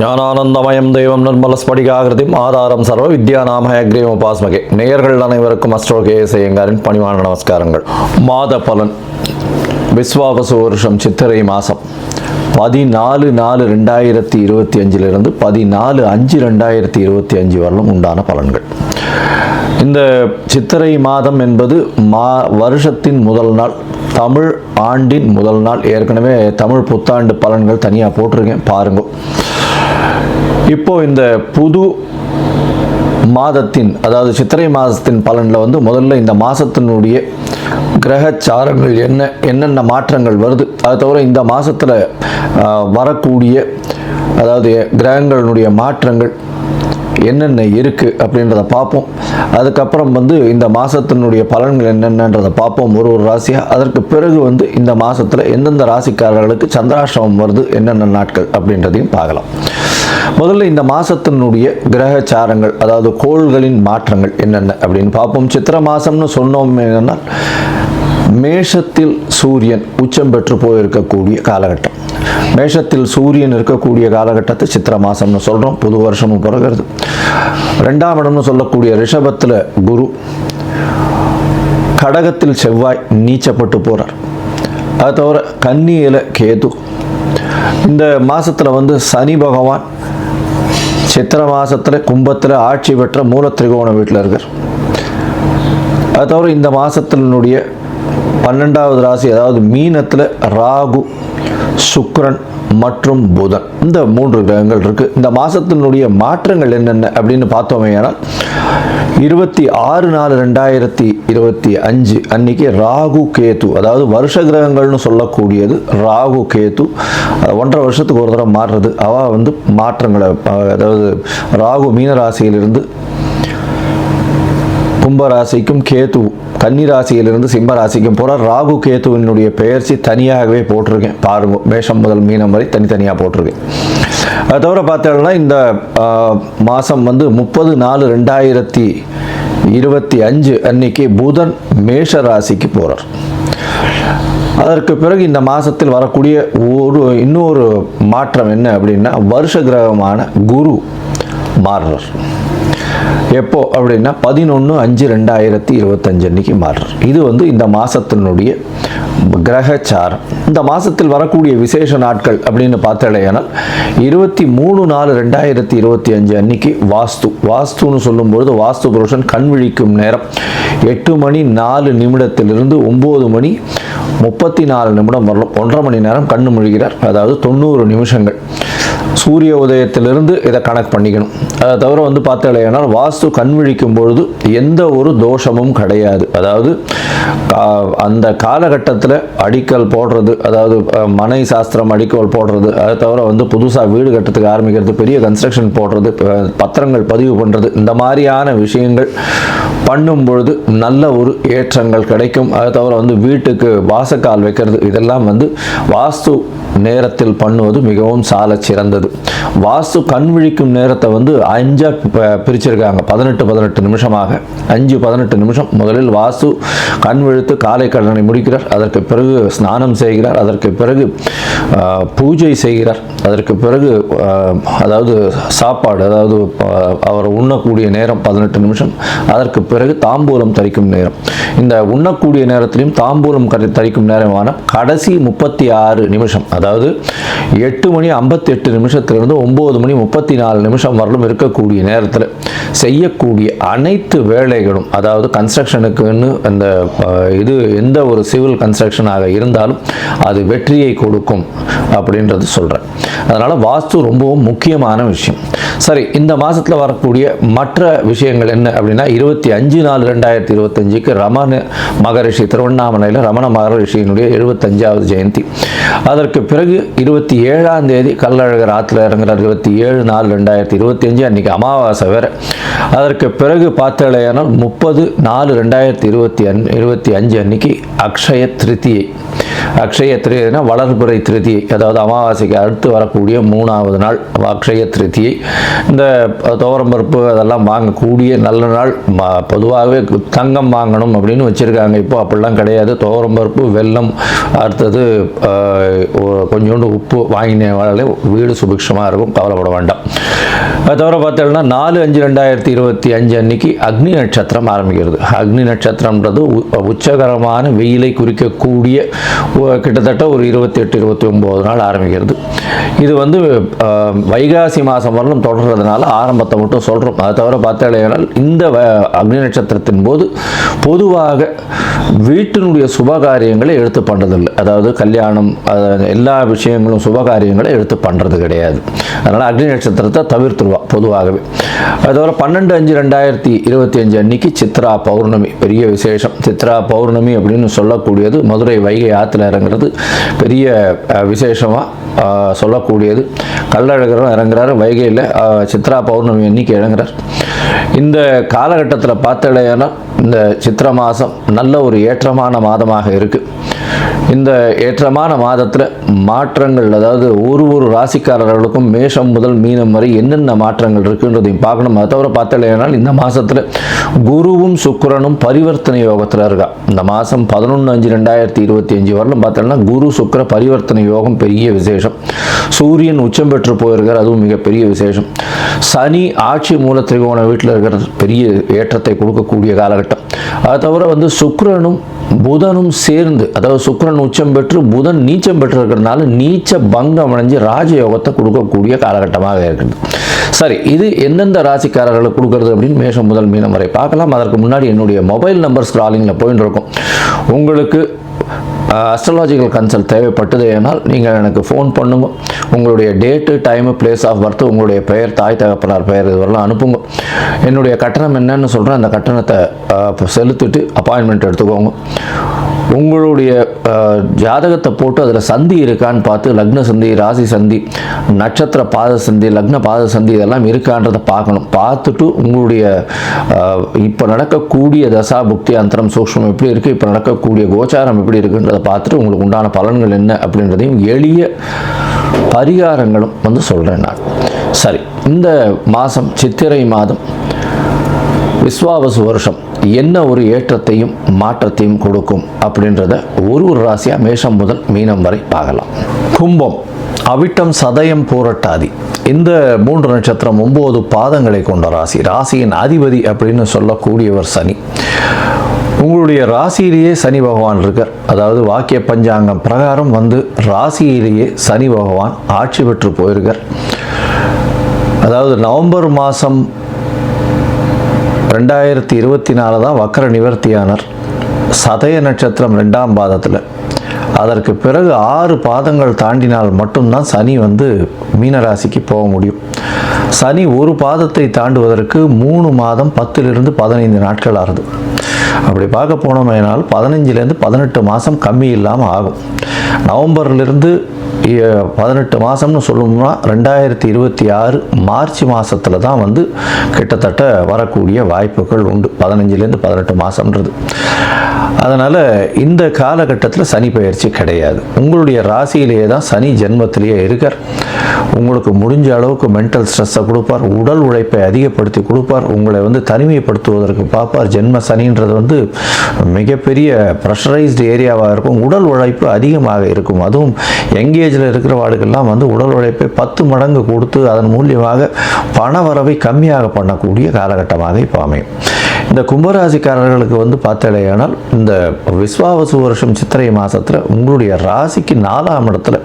ஞானானந்தமயம் தெய்வம் நிர்மலஸ்படிகாகிருதிம் ஆதாரம் சர்வ வித்யாநாமயக்ரீவம் உபாஸ்மகே. நேயர்கள் அனைவருக்கும் அஸ்ட்ரோகேசையங்காரின் பணிவான நமஸ்காரங்கள். மாத பலன் விஸ்வாவசு வருஷம் சித்திரை மாதம் 14/4/2025 14/5/2025 வரலும் உண்டான பலன்கள். இந்த சித்திரை மாதம் என்பது வருஷத்தின் முதல் நாள், தமிழ் ஆண்டின் முதல் நாள். ஏற்கனவே தமிழ் புத்தாண்டு பலன்கள் தனியாக போட்டிருக்கேன், பாருங்க. இப்போ இந்த புது மாதத்தின், அதாவது சித்திரை மாதத்தின் பலனில் முதல்ல இந்த மாதத்தினுடைய கிரகச்சாரங்கள் என்னென்ன மாற்றங்கள் வருது, அது தவிர இந்த மாதத்தில் வரக்கூடிய, அதாவது கிரகங்களுடைய மாற்றங்கள் என்னென்ன இருக்குது அப்படின்றத பார்ப்போம். அதுக்கப்புறம் இந்த மாதத்தினுடைய பலன்கள் என்னென்னன்றதை பார்ப்போம், ஒரு ராசியாக. அதற்கு பிறகு இந்த மாதத்தில் எந்தெந்த ராசிக்காரர்களுக்கு சந்திராஷ்டமம் வருது, என்னென்ன நாட்கள் அப்படின்றதையும் பார்க்கலாம். முதல்ல இந்த மாதத்தினுடைய கிரகச்சாரங்கள், அதாவது கோள்களின் மாற்றங்கள் என்னென்ன அப்படின்னு பார்ப்போம். சித்திர மாதம்னு சொன்னோம் என்னன்னா, மேஷத்தில் சூரியன் உச்சம் பெற்று போயிருக்கக்கூடிய காலகட்டம். மேஷத்தில் சூரியன் இருக்கக்கூடிய காலகட்டத்தை சித்திர மாதம்னு சொல்கிறோம். புது வருஷமும் பிறகுறது. 2ஆம் இடம்னு சொல்லக்கூடிய ரிஷபத்தில் குரு, கடகத்தில் செவ்வாய் நீச்சப்பட்டு போகிறார். அது தவிர கன்னியில் கேது. இந்த மாதத்தில் சனி பகவான் சித்திர மாதத்தில் கும்பத்தில் ஆட்சி பெற்ற மூல திரிகோண வீட்டில் இருக்கார். அது தவிர இந்த மாதத்தினுடைய 12வது ராசி, அதாவது மீனத்தில் ராகு, சுக்கிரன் மற்றும் புதன், இந்த 3 கிரகங்கள் இருக்கு. இந்த மாதத்தினுடைய மாற்றங்கள் என்னென்ன அப்படின்னு பார்த்தோமே ஆனால், 26/4/2025 அன்னைக்கு ராகு கேது, அதாவது வருஷ கிரகங்கள்னு சொல்லக்கூடியது ராகு கேது 1.5 வருஷத்துக்கு ஒரு தடவை மாறுறது. மாற்றங்களை, அதாவது ராகு மீனராசியிலிருந்து கும்பராசிக்கும், கேது கன்னிராசியிலிருந்து சிம்மராசிக்கும் போகிறார். ராகு கேதுவினுடைய பெயர்ச்சி தனியாகவே போட்டிருக்கேன், பாருங்க. மேஷம் முதல் மீனம் வரை தனித்தனியாக போட்டிருக்கேன். அது தவிர பார்த்தோம்னா இந்த மாதம் 30/4/2025 அன்னைக்கு புதன் மேஷ ராசிக்கு போகிறார். அதற்கு பிறகு இந்த மாதத்தில் வரக்கூடிய இன்னொரு மாற்றம் என்ன அப்படின்னா, வருஷ கிரகமான குரு மாறுறார். எப்போ அப்படின்னா 11/5/2025 அன்னைக்கு மாறுறார். இது இந்த மாதத்தினுடைய கிரகச்சாரம். இந்த மாதத்தில் வரக்கூடிய விசேஷ நாட்கள் அப்படின்னு பார்த்தாலேயானால், 23/4/2025 அன்னைக்கு வாஸ்துன்னு சொல்லும்பொழுது, வாஸ்து புருஷன் கண் விழிக்கும் நேரம் 8:04 9 மணி 34 நிமிடம் வரலாம். 1.5 மணி நேரம் கண்ணு முழுகிறார், அதாவது 90 நிமிஷங்கள். சூரிய உதயத்திலிருந்து இதை கணக்கு பண்ணிக்கணும். அதை தவிர பார்த்தாலேனால் வாஸ்து கண் விழிக்கும் பொழுது எந்த ஒரு தோஷமும் கிடையாது. அதாவது அந்த காலகட்டத்தில் அடிக்கல் போடுறது, அதாவது மனை சாஸ்திரம் அடிக்கல் போடுறது, அதை தவிர புதுசாக வீடு கட்டுறதுக்கு ஆரம்பிக்கிறது, பெரிய கன்ஸ்ட்ரக்ஷன் போடுறது, பத்திரங்கள் பதிவு பண்ணுறது, இந்த மாதிரியான விஷயங்கள் பண்ணும் பொழுது நல்ல ஒரு ஏற்றங்கள் கிடைக்கும். அதை தவிர வீட்டுக்கு வாசக்கால் வைக்கிறது, இதெல்லாம் வாஸ்து நேரத்தில் பண்ணுவது மிகவும் சால சிறந்தது. வாஸ்து கண் விழிக்கும் நேரத்தை 5 பிரிச்சிருக்காங்க, 18 நிமிஷமாக. 5-18 நிமிஷம். முதலில் வாஸ்து கண் விழித்து காலை கடனை முடிக்கிறார். அதற்கு பிறகு ஸ்நானம் செய்கிறார். அதற்கு பிறகு பூஜை செய்கிறார். அதற்கு பிறகு அதாவது சாப்பாடு, அதாவது அவர் உண்ணக்கூடிய நேரம் 18 நிமிஷம். அதற்கு பிறகு தாம்பூலம் தரிக்கும் நேரம். இந்த உண்ணக்கூடிய நேரத்திலையும் தாம்பூலம் தரிக்கும் நேரமான கடைசி 36 நிமிஷம், அதாவது 8:58 9 மணி 34 நிமிஷம் வரலும் இருக்கக்கூடிய நேரத்தில் செய்யக்கூடிய அனைத்து வேலைகளும், அதாவது கன்ஸ்ட்ரக்ஷனுக்குன்னு அந்த இது எந்த ஒரு சிவில் கன்ஸ்ட்ரக்ஷனாக இருந்தாலும் அது வெற்றியை கொடுக்கும் அப்படின்றது சொல்கிறேன். அதனால் வாஸ்து ரொம்பவும் முக்கியமான விஷயம். சரி, இந்த மாதத்தில் வரக்கூடிய மற்ற விஷயங்கள் என்ன அப்படின்னா, 25/4/2025 ரமண மகரிஷி, திருவண்ணாமலையில் ரமண மகரிஷியினுடைய 75வது ஜெயந்தி. அதற்கு பிறகு 27ஆம் தேதி கள்ளழகர் ஆற்றுல இறங்குறார். 27/4/2025 அன்றைக்கி அமாவாசை வேறு. அதற்கு பிறகு பார்த்தாலேயானால் 30/4/2025 அன்னைக்கு அக்ஷய திருத்தியை. அக்ஷய திருதினா வளர்பிறை திருதியை, அதாவது அமாவாசைக்கு அடுத்து வரக்கூடிய 3ஆவது நாள் அக்ஷய திருதியை. இந்த துவரம்பருப்பு அதெல்லாம் வாங்கக்கூடிய நல்ல நாள். பொதுவாகவே தங்கம் வாங்கணும் அப்படின்னு வச்சுருக்காங்க, இப்போ அப்படிலாம் கிடையாது. துவரம்பருப்பு, வெல்லம், அடுத்தது கொஞ்சோண்டு உப்பு வாங்கினாலே வீடு சுபிக்ஷமாக இருக்கும், கவலைப்பட வேண்டாம். அது தவிர பார்த்தீங்கன்னா 4/5/2025 அன்னைக்கு அக்னி நட்சத்திரம் ஆரம்பிக்கிறது. அக்னி நட்சத்திரம்ன்றது உச்சகரமான வெயிலை குறிக்கக்கூடிய கிட்டத்தட்ட ஒரு 28-29 நாள் ஆரம்பிக்கிறது. இது வந்து வைகாசி மாதம் வரலும் தொடர்றதுனால ஆரம்பத்தை மட்டும் சொல்கிறோம். அதை தவிர பார்த்தாலேனால் இந்த அக்னி நட்சத்திரத்தின் போது பொதுவாக வீட்டினுடைய சுபகாரியங்களை எடுத்து பண்ணுறதில்லை. அதாவது கல்யாணம் எல்லா விஷயங்களும் சுபகாரியங்களை எடுத்து பண்ணுறது கிடையாது. அதனால் அக்னி நட்சத்திரத்தை தவிர்த்துருவா பொதுவாகவே. அது தவிர 12/5/2025 அன்னைக்கு சித்ரா பௌர்ணமி பெரிய விசேஷம். சித்ரா பௌர்ணமி அப்படின்னு சொல்லக்கூடியது மதுரை வைகை ஆற்றுல இறங்குறது பெரிய விசேஷமாக சொல்லக்கூடியது. கள்ளழகரும் இறங்குறாரு வைகையில், சித்ரா பௌர்ணமி அன்னைக்கு இறங்குறார். இந்த காலகட்டத்தில் பார்த்தடையானா இந்த சித்திர மாதம் நல்ல ஒரு ஏற்றமான மாதமாக இருக்குது. இந்த ஏற்றமான மாதத்தில் மாற்றங்கள், அதாவது ஒரு ராசிக்காரர்களுக்கும் மேஷம் முதல் மீனம் வரை என்னென்ன மாற்றங்கள் இருக்குன்றதையும் பார்க்கணும். அதை தவிர பார்த்தலையானால் இந்த மாதத்தில் குருவும் சுக்கிரனும் பரிவர்த்தனை யோகத்தில் இருக்கா. இந்த மாதம் 11/5/2025 வரலும் பார்த்தோம்னா குரு சுக்கிர பரிவர்த்தனை யோகம் பெரிய விசேஷம். சூரியன் உச்சம் பெற்று போயிருக்கார், அதுவும் மிகப்பெரிய விசேஷம். சனி ஆட்சி மூல திரிகோண வீட்டில் இருக்கிற பெரிய ஏற்றத்தை கொடுக்கக்கூடிய காலகட்டம். அதை தவிர வந்து சுக்கிரனும் புதனும் சேர்ந்து, அதாவது சுக்கிரன் உச்சம் பெற்று புதன் நீச்சம் பெற்று இருக்கிறதுனால நீச்ச பங்கம் அடைஞ்சு ராஜயோகத்தை கொடுக்கக்கூடிய காலகட்டமாக இருக்குது. சரி, இது எந்தெந்த ராசிக்காரர்களுக்கு கொடுக்கறது அப்படின்னு மேஷம் முதல் மீனம் வரை பார்க்கலாம். அதற்கு முன்னாடி என்னுடைய மொபைல் நம்பர் ஸ்க்ராலிங்கில் போயின்னு இருக்கும். உங்களுக்கு அஸ்ட்ராலாஜிக்கல் கன்சல்ட் தேவைப்பட்டது ஏனால் நீங்கள் எனக்கு ஃபோன் பண்ணுங்க. உங்களுடைய date, time, place of birth, உங்களுடைய பெயர், தாய் தகப்பனார் பெயர் இதுவரெல்லாம் அனுப்புங்க. என்னுடைய கட்டணம் என்னன்னு சொல்கிறேன், அந்த கட்டணத்தை செலுத்திட்டு அப்பாயின்மெண்ட் எடுத்துக்கோங்க. உங்களுடைய ஜாதகத்தை போட்டு அதில் சந்தி இருக்கான்னு பார்த்து, லக்ன சந்தி, ராசி சந்தி, நட்சத்திர பாத சந்தி, லக்ன பாத சந்தி இதெல்லாம் இருக்கான்றதை பார்க்கணும். பார்த்துட்டு உங்களுடைய இப்போ நடக்கக்கூடிய தசா புக்தி அந்தரம் சூக்ஷ்மம் எப்படி இருக்குது, இப்போ நடக்கக்கூடிய கோச்சாரம் எப்படி இருக்குன்றதை பார்த்துட்டு உங்களுக்கு உண்டான பலன்கள் என்ன அப்படின்றதையும் எளிய பரிகாரங்களும் வந்து சொல்கிறேன் நான். சரி, இந்த மாதம் சித்திரை மாதம் விஸ்வாவசு வருஷம் என்ன ஒரு ஏற்றத்தையும் மாற்றத்தையும் கொடுக்கும் அப்படின்றத ஒரு ராசியாக மேஷம் முதல் மீனம் வரை பார்க்கலாம். கும்பம், அவிட்டம், சதயம், பூரட்டாதி இந்த 3 நட்சத்திரம் 9 பாதங்களை கொண்ட ராசி. ராசியின் அதிபதி அப்படின்னு சொல்லக்கூடியவர் சனி. உங்களுடைய ராசியிலேயே சனி பகவான் இருக்கார். அதாவது வாக்கிய பஞ்சாங்கம் பிரகாரம் வந்து ராசியிலேயே சனி பகவான் ஆட்சி பெற்று போயிருக்கார். அதாவது நவம்பர் மாதம் 2024 தான் வக்கர நிவர்த்தியானார். சதய நட்சத்திரம் 2ஆம் பாதத்தில். அதற்கு பிறகு 6 பாதங்கள் தாண்டினால் மட்டும்தான் சனி வந்து மீனராசிக்கு போக முடியும். சனி ஒரு பாதத்தை தாண்டுவதற்கு 3 மாதம் 10லிருந்து 15 நாட்கள் ஆகுது. அப்படி பார்க்க போனோமேனால் 15லேருந்து 18 மாதம் கம்மி இல்லாமல் ஆகும். நவம்பர்லேருந்து 18 மாதம்னு சொல்லணும்னா 2026 மார்ச் மாதத்தில் தான் வந்து கிட்டத்தட்ட வரக்கூடிய வாய்ப்புகள் உண்டு. 15லேருந்து 18 மாதம்ன்றது. அதனால் இந்த காலகட்டத்தில் சனி பயிற்சி கிடையாது. உங்களுடைய ராசியிலேயே தான் சனி ஜென்மத்திலேயே இருக்கார். உங்களுக்கு முடிஞ்ச அளவுக்கு மென்டல் ஸ்ட்ரெஸ்ஸை கொடுப்பார், உடல் உழைப்பை அதிகப்படுத்தி கொடுப்பார், உங்களை வந்து தனிமைப்படுத்துவதற்கு பார்ப்பார். ஜென்ம சனின்றது வந்து மிகப்பெரிய ப்ரெஷரைஸ்டு ஏரியாவாக இருக்கும். உடல் உழைப்பு அதிகமாக இருக்கும். அதுவும் எங்கேஜில் இருக்கிற வாடுகள்லாம் வந்து உடல் உழைப்பை 10 மடங்கு கொடுத்து அதன் மூலியமாக பண வரவை கம்மியாக பண்ணக்கூடிய காலகட்டமாக இப்போ அமையும். இந்த கும்பராசிக்காரர்களுக்கு வந்து பார்த்தடையானால் இந்த விஸ்வாவசு வருஷம் சித்திரை மாதத்தில் உங்களுடைய ராசிக்கு 4ஆம் இடத்துல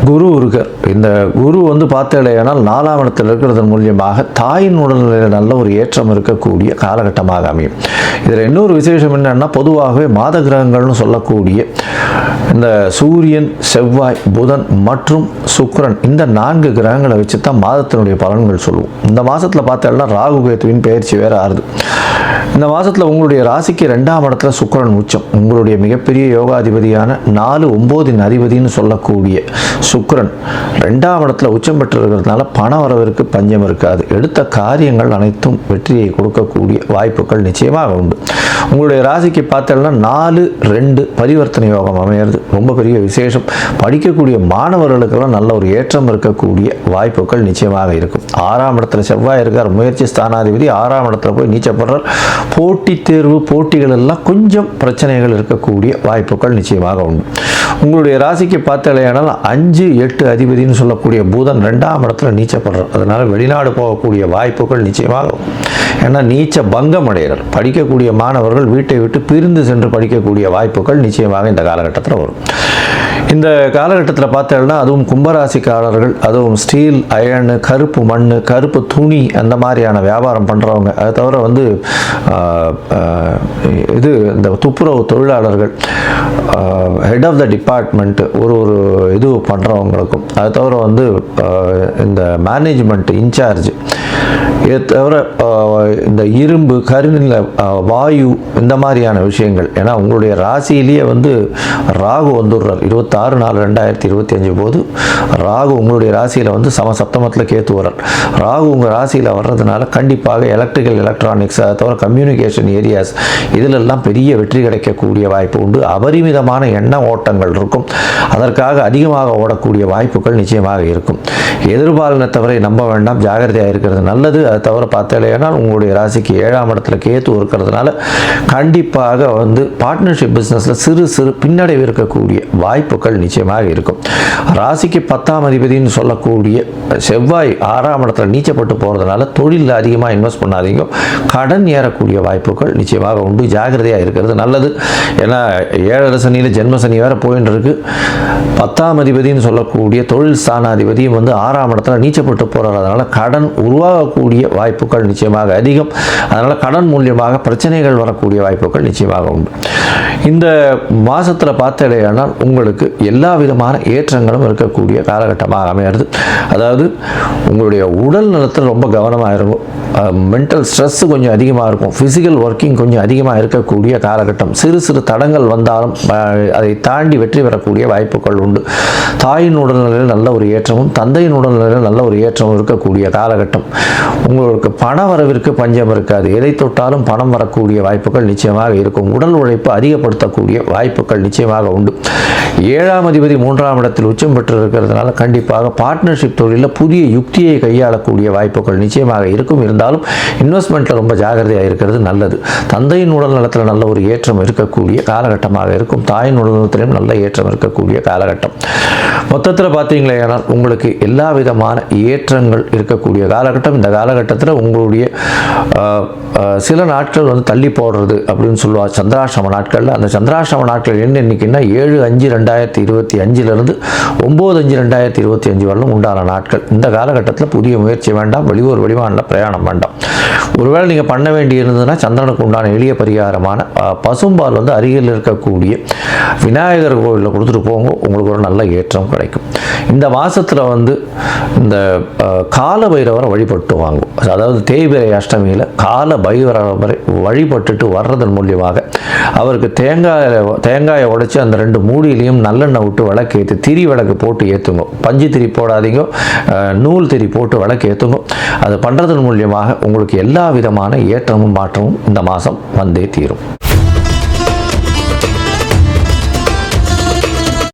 குரு இருக்கார். இந்த குரு வந்து பார்த்தடையானால் 4ஆம் இடத்தில் இருக்கிறதன் மூலியமாக தாயின் உடல்நிலையில் நல்ல ஒரு ஏற்றம் இருக்கக்கூடிய காலகட்டமாக அமையும். இதில் இன்னொரு விசேஷம் என்னன்னா, பொதுவாகவே மாத கிரகங்கள்னு சொல்லக்கூடிய இந்த சூரியன், செவ்வாய், புதன் மற்றும் சுக்கிரன் இந்த 4 கிரகங்களை வச்சு தான் மாதத்தினுடைய பலன்கள் சொல்லுவோம். இந்த மாதத்தில் பார்த்தோம்னா ராகு கேத்துவின் பயிற்சி வேறு ஆறுது. இந்த மாதத்தில் உங்களுடைய ராசிக்கு 2ஆம் இடத்துல சுக்கிரன் உச்சம். உங்களுடைய மிகப்பெரிய யோகாதிபதியான 4-9 அதிபதினு சொல்லக்கூடிய சுக்கிரன் 2ஆம் இடத்துல உச்சம் பெற்றிருக்கிறதுனால பண வரவிற்கு பஞ்சம் இருக்காது. எடுத்த காரியங்கள் அனைத்தும் வெற்றியை கொடுக்கக்கூடிய வாய்ப்புகள் நிச்சயமாக உண்டு. உங்களுடைய ராசிக்கு பார்த்தோம்னா 4-2 பரிவர்த்தனை யோகம் அமையிறது ரொம்ப பெரிய விசேஷம். படிக்கக்கூடிய மாணவர்களுக்கெல்லாம் நல்ல ஒரு ஏற்றம் இருக்கக்கூடிய வாய்ப்புகள் நிச்சயமாக இருக்கும். 6ஆம் இடத்துல செவ்வாய் இருக்கார், முயற்சி ஸ்தானாதிபதி 6ஆம் இடத்துல போய் நீச்சப்படுறார். போட்டித் தேர்வு போட்டிகள் எல்லாம் கொஞ்சம் பிரச்சனைகள் இருக்கக்கூடிய வாய்ப்புகள் நிச்சயமாக உண்டு. உங்களுடைய ராசிக்கு பார்த்தாலேயானால் 5, 8 அதிபதினு சொல்லக்கூடிய பூதன் 2ஆம் இடத்துல நீச்சப்படுறார். அதனால் வெளிநாடு போகக்கூடிய வாய்ப்புகள் நிச்சயமாக, ஏன்னா நீச்ச பங்கம் அடைகிறார். படிக்கக்கூடிய மாணவர்கள் வீட்டை விட்டு பிரிந்து சென்று படிக்கக்கூடிய வாய்ப்புகள் நிச்சயமாக இந்த காலகட்டத்தில் வரும். இந்த காலகட்டத்தில் பார்த்தோம்னா அதுவும் கும்பராசிக்காரர்கள், அதுவும் ஸ்டீல், அயர்னு, கருப்பு மண், கருப்பு துணி அந்த மாதிரியான வியாபாரம் பண்ணுறவங்க, அதை தவிர வந்து இந்த துப்புரவு தொழிலாளர்கள், ஹெட் ஆஃப் த டிபார்ட்மெண்ட்டு ஒரு இது பண்ணுறவங்களுக்கும், அதை தவிர வந்து இந்த மேனேஜ்மெண்ட் இன்சார்ஜ், இதை தவிர இந்த இரும்பு, கருநில வாயு, இந்த மாதிரியான விஷயங்கள். ஏன்னா உங்களுடைய ராசியிலேயே வந்து ராகு வந்துடுறார் 26/4/2025 போது. ராகு உங்களுடைய ராசியில் வந்து சமசப்தமத்தில் கேத்து வர்றார். ராகு உங்கள் ராசியில் வர்றதுனால கண்டிப்பாக எலக்ட்ரிக்கல், எலக்ட்ரானிக்ஸ், அதை தவிர கம்யூனிகேஷன் ஏரியாஸ் இதிலெல்லாம் பெரிய வெற்றி கிடைக்கக்கூடிய வாய்ப்பு உண்டு. அபரிமிதமான எண்ண ஓட்டங்கள் இருக்கும். அதற்காக அதிகமாக ஓடக்கூடிய வாய்ப்புகள் நிச்சயமாக இருக்கும். எதிர்பாலினத்தவரை நம்ப வேண்டாம், ஜாகிரதையாக இருக்கிறது நல்லது. அதை தவிர பார்த்தாலேனால் உங்களுடைய ராசிக்கு 7ஆம் இடத்துல கேத்து இருக்கிறதுனால கண்டிப்பாக வந்து பார்ட்னர்ஷிப் பிஸ்னஸில் சிறு பின்னடைவு இருக்கக்கூடிய வாய்ப்புகள் நிச்சயமாக இருக்கும். ராசிக்கு 10ஆம் அதிபதினு சொல்லக்கூடிய செவ்வாய் 6ஆம் இடத்துல நீச்சப்பட்டு போகிறதுனால தொழிலில் அதிகமாக இன்வெஸ்ட் பண்ணாதீங்க. கடன் ஏறக்கூடிய வாய்ப்புகள் நிச்சயமாக உண்டு. ஜாகிரதையாக இருக்கிறது நல்லது. ஏன்னா 7 சனியில் ஜென்ம சனி வேறு போயின்னு இருக்கு. 10ஆம் அதிபதினு சொல்லக்கூடிய தொழில் ஸ்தானாதிபதியும் வந்து 6ஆம் இடத்துல நீச்சப்பட்டு போகிறதுனால கடன் உருவாகக்கூடிய வாய்ப்புகள் நிச்சயமாக அதிகம். அதனால் கடன் மூலியமாக பிரச்சனைகள் வரக்கூடிய வாய்ப்புகள் நிச்சயமாக உண்டு. இந்த மாதத்தில் பார்த்தாலேயானால் உங்களுக்கு எல்லா விதமான ஏற்றங்களும் இருக்கக்கூடிய காலகட்டமாக அமையிறது. அதாவது உங்களுடைய உடல் நலத்தில் ரொம்ப கவனமாக இருக்கும். மென்டல் ஸ்ட்ரெஸ் கொஞ்சம் அதிகமாக இருக்கும். ஃபிசிக்கல் ஒர்க்கிங் கொஞ்சம் அதிகமாக இருக்கக்கூடிய காலகட்டம். சிறு தடங்கள் வந்தாலும் அதை தாண்டி வெற்றி பெறக்கூடிய வாய்ப்புகள் உண்டு. தாயின் உடல்நிலையில் நல்ல ஒரு ஏற்றமும் தந்தையின் உடல்நிலையில் நல்ல ஒரு ஏற்றமும் இருக்கக்கூடிய காலகட்டம். உங்களுக்கு பண வரவிற்கு பஞ்சம் இருக்காது. எதை தொட்டாலும் பணம் வரக்கூடிய வாய்ப்புகள் நிச்சயமாக இருக்கும். உடல் உழைப்பு அதிகப்படுத்தக்கூடிய வாய்ப்புகள் நிச்சயமாக உண்டு. 7ஆம் அதிபதி 3ஆம் இடத்தில் உச்சம் பெற்று இருக்கிறதுனால கண்டிப்பாக பார்ட்னர்ஷிப் தொழிலில் புதிய யுக்தியை கையாளக்கூடிய வாய்ப்புகள் நிச்சயமாக இருக்கும். இருந்தாலும் இன்வெஸ்ட்மெண்ட்டில் ரொம்ப ஜாகிரதையாக இருக்கிறது நல்லது. தந்தையின் உடல் நலத்தில் நல்ல ஒரு ஏற்றம் இருக்கக்கூடிய காலகட்டமாக இருக்கும். தாயின் உடல் நலத்திலும் நல்ல ஏற்றம் இருக்கக்கூடிய காலகட்டம். மொத்தத்தில் பார்த்தீங்களே, ஆனால் உங்களுக்கு எல்லா விதமான ஏற்றங்கள் இருக்கக்கூடிய காலகட்டம். இந்த காலகட்டத்தில் உங்களுடைய சில நாட்கள் வந்து தள்ளி போடுறது அப்படின்னு சொல்லுவாங்க சந்திராசிரம நாட்களில். அந்த சந்திராசிரம நாட்கள் என்ன இன்னைக்குன்னா 7/5/2025 9/5/2025 வரலும் உண்டான நாட்கள். இந்த காலகட்டத்தில் புதிய முயற்சி வேண்டாம். வெளியூர் வெளிமாநில பிரயாணம் வேண்டாம். ஒருவேளை நீங்கள் பண்ண வேண்டி இருந்ததுன்னா சந்திரனுக்கு உண்டான எளிய பரிகாரமான பசும்பால் வந்து அருகில் இருக்கக்கூடிய விநாயகர் கோவிலில் கொடுத்துட்டு போங்க. உங்களுக்கு ஒரு நல்ல ஏற்றம் கிடைக்கும். இந்த மாதத்தில் வந்து இந்த கால பைரவரை வழிபட்டு வாங்கும். அதாவது தேய்பிரை அஷ்டமியில் கால பைரவரை வழிபட்டுட்டு வர்றதன் மூலியமாக அவருக்கு தேங்காயை உடைச்சி அந்த 2 மூடியிலையும் நல்லெண்ணெய் விட்டு விளக்கு திரி விளக்கு போட்டு ஏற்றுங்க. பஞ்சு திரி போடாதீங்க, நூல் திரி போட்டு விளக்கு ஏற்றுங்க. அது பண்ணுறதன் மூலியமாக உங்களுக்கு எல்லா விதமான ஏற்றமும் மாற்றமும் இந்த மாதம் வந்தே தீரும்.